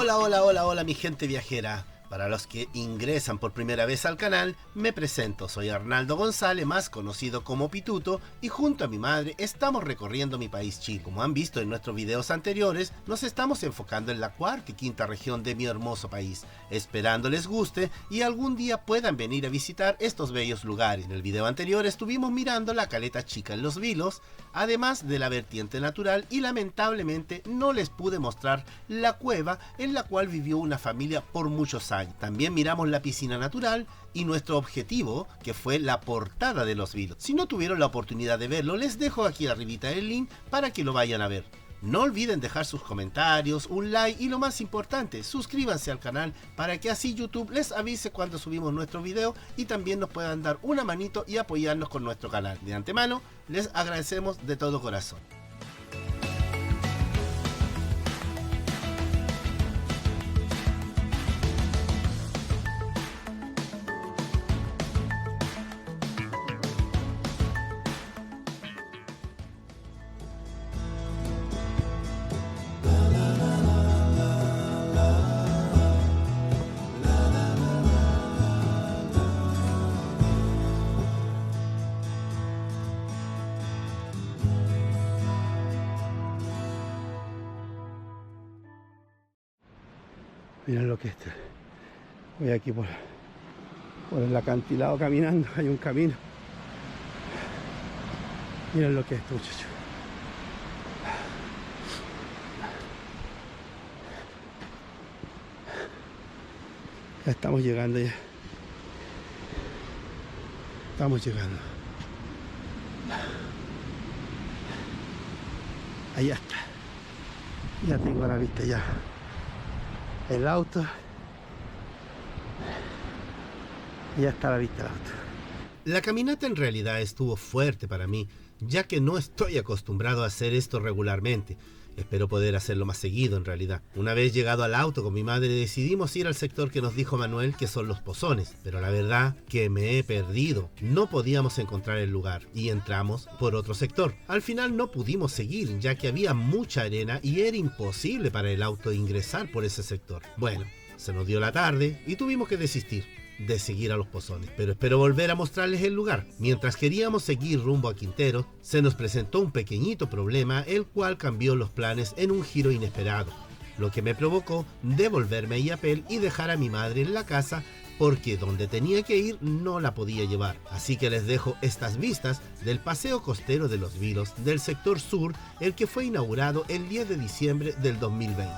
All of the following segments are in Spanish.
Hola, hola, hola, hola mi gente viajera. Para los que ingresan por primera vez al canal, me presento, soy Arnaldo González, más conocido como Pituto, y junto a mi madre estamos recorriendo mi país Chile. Como han visto en nuestros videos anteriores, nos estamos enfocando en la cuarta y quinta región de mi hermoso país, esperando les guste y algún día puedan venir a visitar estos bellos lugares. En el video anterior estuvimos mirando la caleta chica en Los Vilos, además de la vertiente natural, y lamentablemente no les pude mostrar la cueva en la cual vivió una familia por muchos años. También miramos la piscina natural y nuestro objetivo, que fue la portada de Los Vilos. Si no tuvieron la oportunidad de verlo, les dejo aquí arribita el link para que lo vayan a ver. No olviden dejar sus comentarios, un like y lo más importante, suscríbanse al canal para que así YouTube les avise cuando subimos nuestro video y también nos puedan dar una manito y apoyarnos con nuestro canal. De antemano, les agradecemos de todo corazón. Miren lo que es. Voy aquí por el acantilado caminando. Hay un camino. Miren lo que es esto, muchachos. Ya estamos llegando ya. Estamos llegando. Allá está. Ya tengo a la vista ya el auto. Ya está a la vista el auto. La caminata en realidad estuvo fuerte para mí, ya que no estoy acostumbrado a hacer esto regularmente. Espero poder hacerlo más seguido en realidad. Una vez llegado al auto con mi madre decidimos ir al sector que nos dijo Manuel, que son los Pozones, pero la verdad que me he perdido. No podíamos encontrar el lugar y entramos por otro sector. Al final no pudimos seguir, ya que había mucha arena y era imposible para el auto ingresar por ese sector. Bueno, se nos dio la tarde y tuvimos que desistir de seguir a los Pozones, pero espero volver a mostrarles el lugar. Mientras queríamos seguir rumbo a Quintero, se nos presentó un pequeñito problema, el cual cambió los planes en un giro inesperado, lo que me provocó devolverme a Illapel y dejar a mi madre en la casa, porque donde tenía que ir no la podía llevar. Así que les dejo estas vistas del paseo costero de Los Vilos del sector sur, el que fue inaugurado el 10 de diciembre del 2020.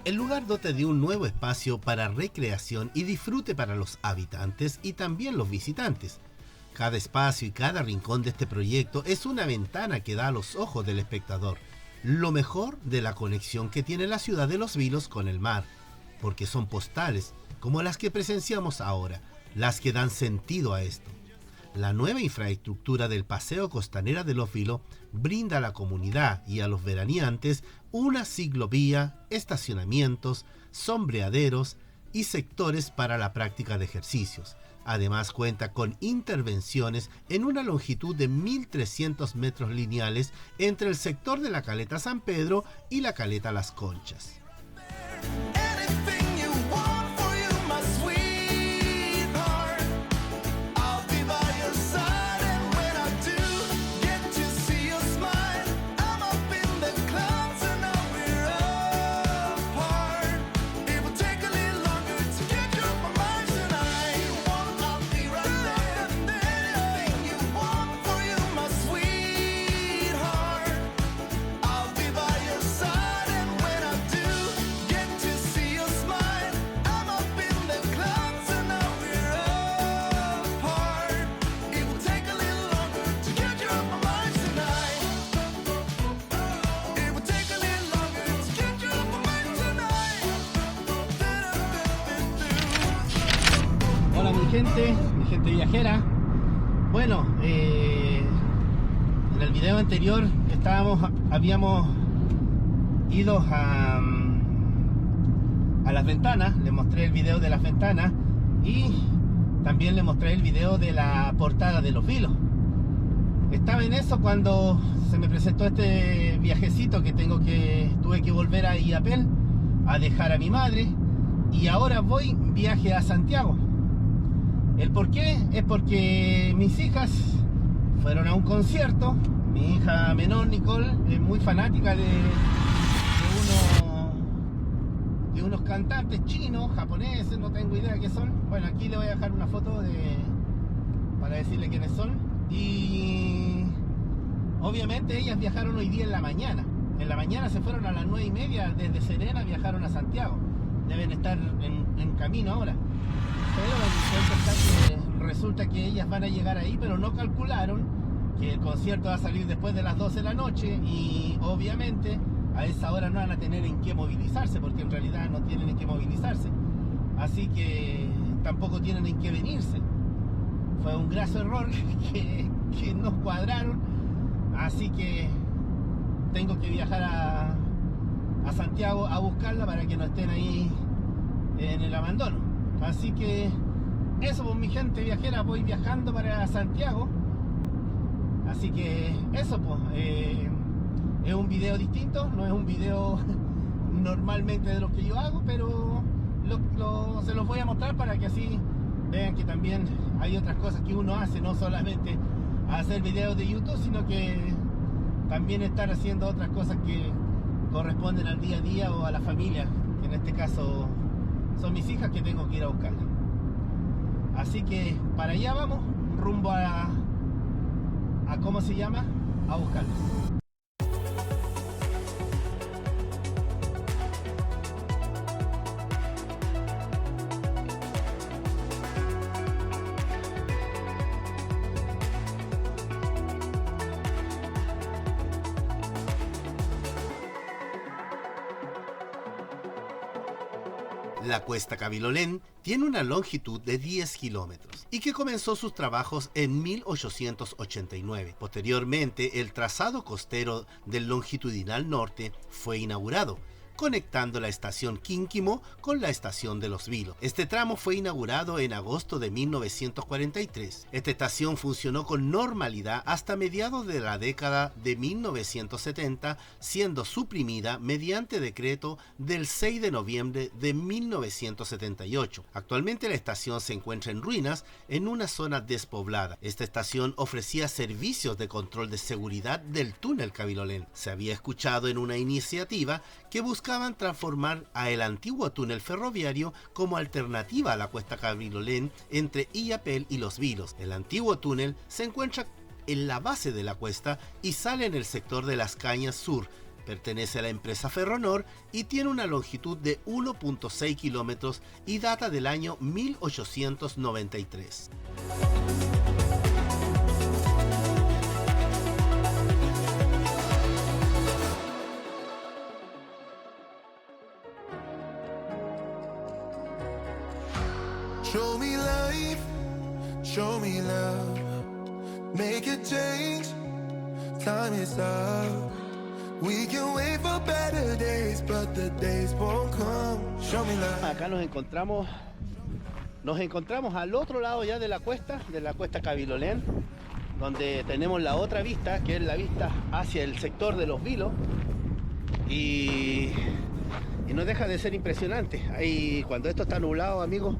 El lugar dota de un nuevo espacio para recreación y disfrute para los habitantes y también los visitantes. Cada espacio y cada rincón de este proyecto es una ventana que da a los ojos del espectador lo mejor de la conexión que tiene la ciudad de Los Vilos con el mar, porque son postales como las que presenciamos ahora, las que dan sentido a esto. La nueva infraestructura del Paseo Costanera de Los Vilos brinda a la comunidad y a los veraneantes una ciclovía, estacionamientos, sombreaderos y sectores para la práctica de ejercicios. Además cuenta con intervenciones en una longitud de 1.300 metros lineales entre el sector de la Caleta San Pedro y la Caleta Las Conchas. Anything you want for you, my sweetheart. I'll be by mi gente viajera. Bueno, en el video anterior habíamos ido a las ventanas. Les mostré el video de las ventanas y también les mostré el video de la portada de los vilos. Estaba en eso cuando se me presentó este viajecito que tuve que volver a Illapel a dejar a mi madre, y ahora viaje a Santiago. ¿El por qué? Es porque mis hijas fueron a un concierto. Mi hija menor, Nicole, es muy fanática de unos cantantes chinos, japoneses, no tengo idea qué son. Bueno, aquí le voy a dejar una foto para decirle quiénes son. Y obviamente ellas viajaron hoy día en la mañana. En la mañana se fueron a las 9:30, desde Serena viajaron a Santiago. Deben estar en camino ahora. Pero resulta que ellas van a llegar ahí, pero no calcularon que el concierto va a salir después de las 12 de la noche, y obviamente a esa hora no van a tener en qué movilizarse, porque en realidad no tienen en qué movilizarse. Así que tampoco tienen en qué venirse. Fue un graso error que nos cuadraron, así que tengo que viajar a Santiago a buscarla para que no estén ahí en el abandono. Así que eso, pues mi gente viajera, voy viajando para Santiago. Así que eso, pues es un video distinto, no es un video normalmente de lo que yo hago, pero se los voy a mostrar para que así vean que también hay otras cosas que uno hace, no solamente hacer videos de YouTube, sino que también estar haciendo otras cosas que corresponden al día a día o a la familia, que en este caso son mis hijas, que tengo que ir a buscarlas. Así que para allá vamos, rumbo a ¿cómo se llama? A buscarlas. La cuesta Cabilolén tiene una longitud de 10 kilómetros y que comenzó sus trabajos en 1889. Posteriormente, el trazado costero del longitudinal norte fue inaugurado, conectando la estación Quínquimo con la estación de Los Vilos. Este tramo fue inaugurado en agosto de 1943. Esta estación funcionó con normalidad hasta mediados de la década de 1970, siendo suprimida mediante decreto del 6 de noviembre de 1978. Actualmente la estación se encuentra en ruinas en una zona despoblada. Esta estación ofrecía servicios de control de seguridad del túnel Cabilolén. Se había escuchado en una iniciativa que buscaban transformar a el antiguo túnel ferroviario como alternativa a la cuesta Cabilolén entre Illapel y Los Vilos. El antiguo túnel se encuentra en la base de la cuesta y sale en el sector de Las Cañas Sur. Pertenece a la empresa Ferronor y tiene una longitud de 1.6 kilómetros y data del año 1893. Show me life, show me love, make a change, time is up. We can wait for better days, but the days won't come. Show me love. Acá nos encontramos al otro lado ya de la cuesta Cabilolén, donde tenemos la otra vista, que es la vista hacia el sector de Los Vilos, y no deja de ser impresionante. Ahí, cuando esto está nublado, amigos,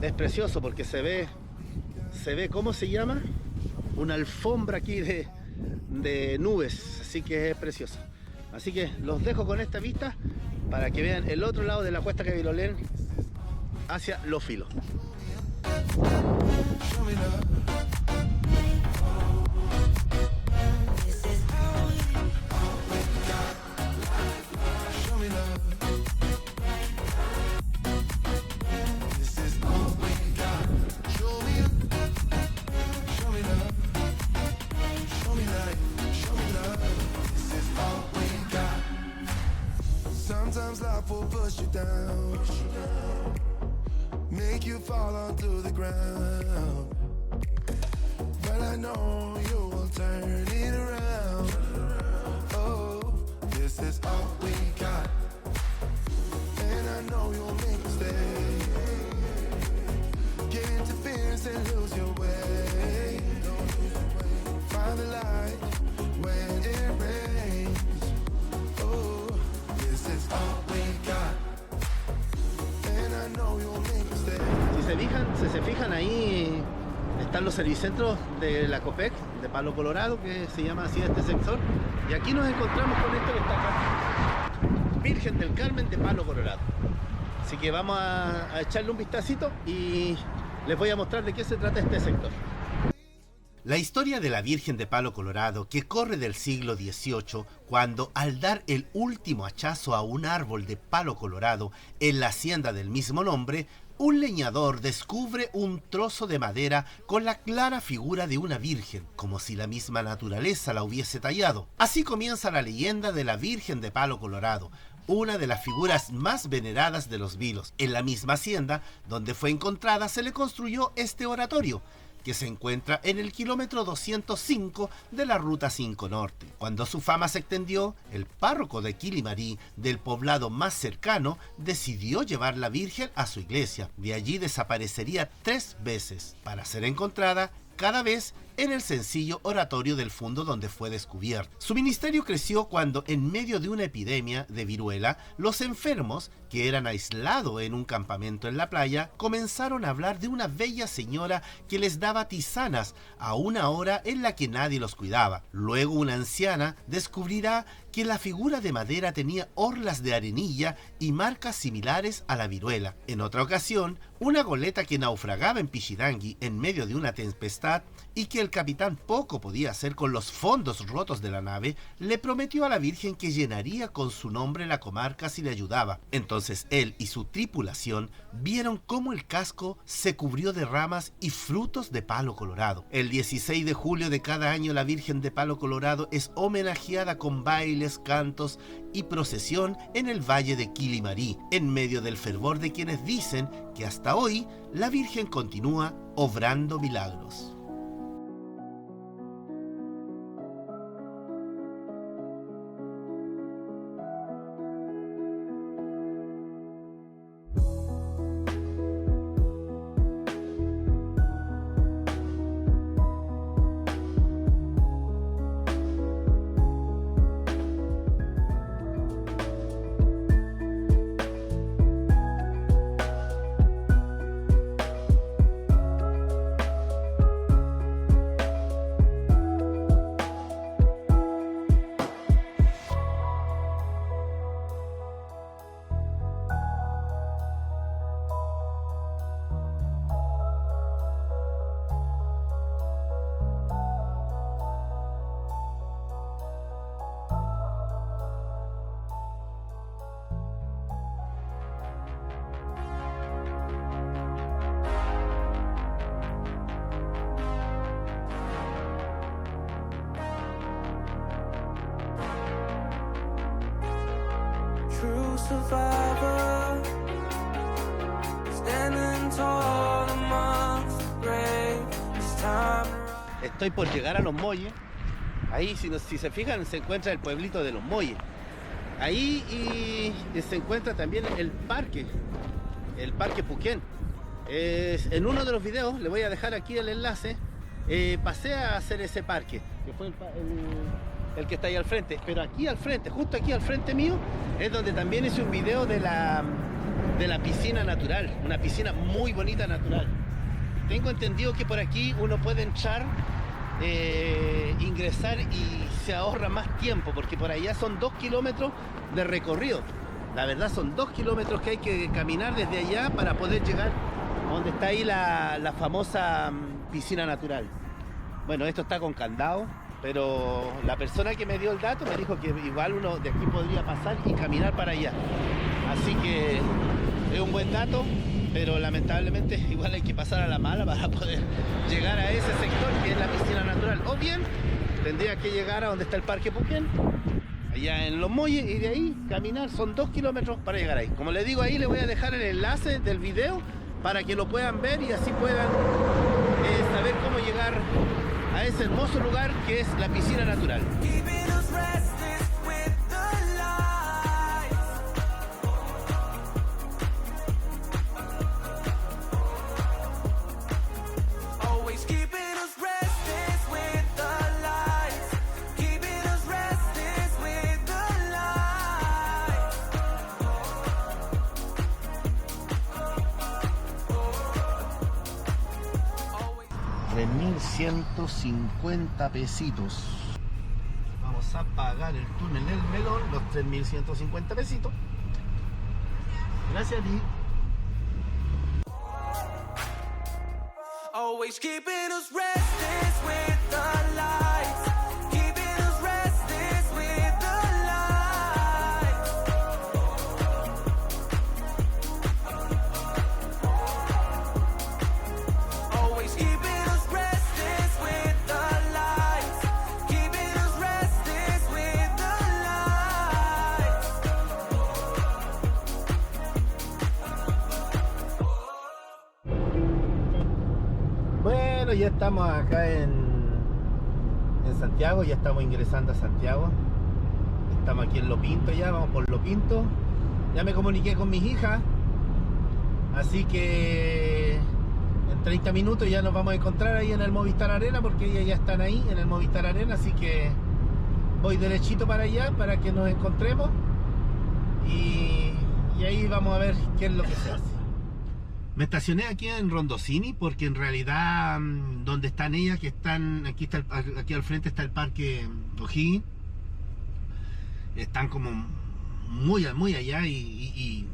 es precioso porque se ve, ¿cómo se llama? Una alfombra aquí de nubes, así que es precioso. Así que los dejo con esta vista para que vean el otro lado de la cuesta Cabilolén hacia Los Vilos. Sometimes life will push you down, make you fall onto the ground. But I know you will turn it around. Oh, this is all we got. And I know you'll make a mistake. Get interference and lose your way. Find the light when it rains. Oh, this is all we got. And I know you'll make a mistake. Si se fijan ahí están los servicentros de la Copec de Palo Colorado, que se llama así este sector, y aquí nos encontramos con esto que está acá, Virgen del Carmen de Palo Colorado. Así que vamos a echarle un vistacito y les voy a mostrar de qué se trata este sector. La historia de la Virgen de Palo Colorado, que corre del siglo XVIII, cuando al dar el último hachazo a un árbol de palo colorado en la hacienda del mismo nombre, un leñador descubre un trozo de madera con la clara figura de una virgen, como si la misma naturaleza la hubiese tallado. Así comienza la leyenda de la Virgen de Palo Colorado, una de las figuras más veneradas de los vilos. En la misma hacienda donde fue encontrada se le construyó este oratorio, que se encuentra en el kilómetro 205 de la Ruta 5 Norte. Cuando su fama se extendió, el párroco de Quilimarí, del poblado más cercano, decidió llevar la Virgen a su iglesia. De allí desaparecería 3 veces, para ser encontrada cada vez en el sencillo oratorio del fondo donde fue descubierto. Su ministerio creció cuando, en medio de una epidemia de viruela, los enfermos, que eran aislados en un campamento en la playa, comenzaron a hablar de una bella señora que les daba tisanas a una hora en la que nadie los cuidaba. Luego una anciana descubrirá que la figura de madera tenía orlas de arenilla y marcas similares a la viruela. En otra ocasión, una goleta que naufragaba en Pichidangui en medio de una tempestad y que el capitán poco podía hacer con los fondos rotos de la nave, le prometió a la Virgen que llenaría con su nombre la comarca si le ayudaba. Entonces él y su tripulación vieron cómo el casco se cubrió de ramas y frutos de palo colorado. El 16 de julio de cada año la Virgen de Palo Colorado es homenajeada con bailes, cantos y procesión en el valle de Quilimarí, en medio del fervor de quienes dicen que hasta hoy la Virgen continúa obrando milagros. Survivor, standing tall amongst the brave. It's time to rise. Estoy por llegar a Los Molles. Ahí, si se fijan, se encuentra el pueblito de Los Molles. Ahí y se encuentra también el Parque Puquén. En uno de los videos, le voy a dejar aquí el enlace, pasé a hacer ese parque, que fue el que está ahí al frente. Pero aquí al frente, justo aquí al frente mío, es donde también hice un video de la piscina natural, una piscina muy bonita natural. Tengo entendido que por aquí uno puede entrar, ingresar y se ahorra más tiempo, porque por allá son 2 kilómetros de recorrido. La verdad son 2 kilómetros que hay que caminar desde allá para poder llegar a donde está ahí la famosa piscina natural. Bueno, esto está con candado, pero la persona que me dio el dato me dijo que igual uno de aquí podría pasar y caminar para allá. Así que es un buen dato, pero lamentablemente igual hay que pasar a la mala para poder llegar a ese sector que es la piscina natural. O bien tendría que llegar a donde está el Parque Puquén, allá en Los Molles, y de ahí caminar. Son 2 kilómetros para llegar ahí. Como les digo, ahí le voy a dejar el enlace del video para que lo puedan ver y así puedan saber cómo llegar a ese hermoso lugar que es la piscina natural. $3.150 pesitos. Vamos a pagar el túnel del melón, los 3.150 pesitos. Gracias a ti. Always keeping us restless with the lights. Keeping us restless with the lights. Always keeping us restless with the lights. Keeping us restless with the lights. Bueno, ya estamos acá en Santiago, ya estamos ingresando a Santiago. Estamos aquí en Lo Pinto ya, vamos por Lo Pinto. Ya me comuniqué con mis hijas, así que en 30 minutos ya nos vamos a encontrar ahí en el Movistar Arena, porque ellas ya están ahí en el Movistar Arena, así que voy derechito para allá para que nos encontremos y ahí vamos a ver qué es lo que se hace. Me estacioné aquí en Rondocini porque en realidad donde están ellas, que están aquí, aquí al frente está el Parque O'Higgins, están como muy allá y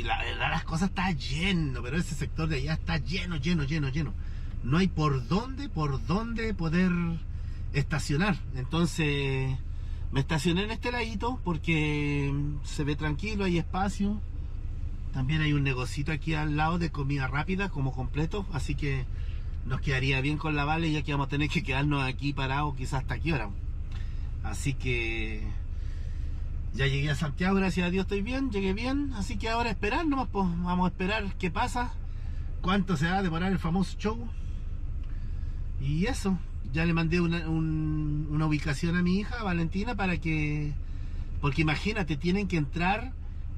la verdad las cosas está lleno, pero ese sector de allá está lleno. No hay por dónde poder estacionar. Entonces me estacioné en este ladito porque se ve tranquilo, hay espacio. También hay un negocito aquí al lado de comida rápida como completo, así que nos quedaría bien con la Vale, ya que vamos a tener que quedarnos aquí parados quizás hasta qué hora. Así que ya llegué a Santiago, gracias a Dios estoy bien, llegué bien, así que ahora esperar nomás, pues vamos a esperar qué pasa, cuánto se va a demorar el famoso show. Y eso, ya le mandé una ubicación a mi hija, Valentina, para que, porque imagínate, tienen que entrar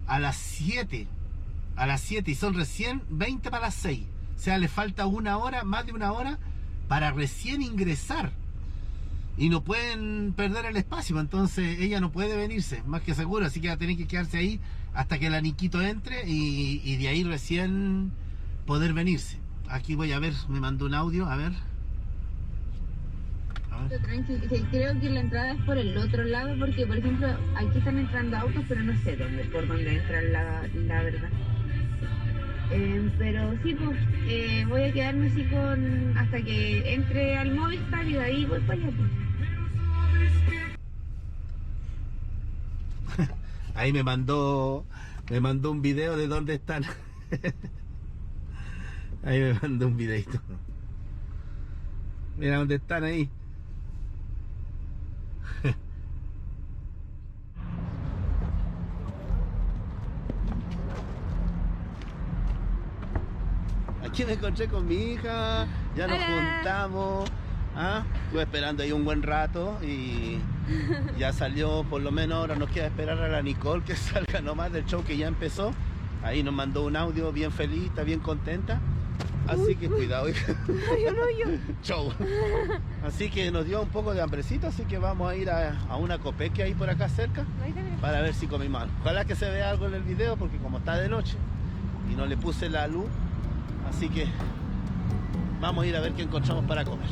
a las 7 y son recién 20 para las 6, o sea, le falta una hora, más de una hora para recién ingresar y no pueden perder el espacio, entonces ella no puede venirse, más que seguro, así que va a tener que quedarse ahí hasta que el Aniquito entre y de ahí recién poder venirse. Aquí voy a ver, me mandó un audio, a ver. Creo que la entrada es por el otro lado, porque por ejemplo aquí están entrando autos, pero no sé por dónde entran, la verdad. Pero sí, pues voy a quedarme así hasta que entre al Movistar y de ahí voy para allá, pues. Ahí me mandó un video de dónde están. Ahí me mandó un videito. Mira dónde están ahí. Aquí me encontré con mi hija, ya nos juntamos. Estuve esperando ahí un buen rato y ya salió, por lo menos ahora nos queda esperar a la Nicole que salga nomás del show que ya empezó. Ahí nos mandó un audio bien feliz, está bien contenta. Así que cuidado, hija. Show. Así que nos dio un poco de hambrecito, así que vamos a ir a una copeque ahí por acá cerca para ver si comimos algo. Ojalá que se vea algo en el video porque como está de noche y no le puse la luz, así que vamos a ir a ver qué encontramos para comer.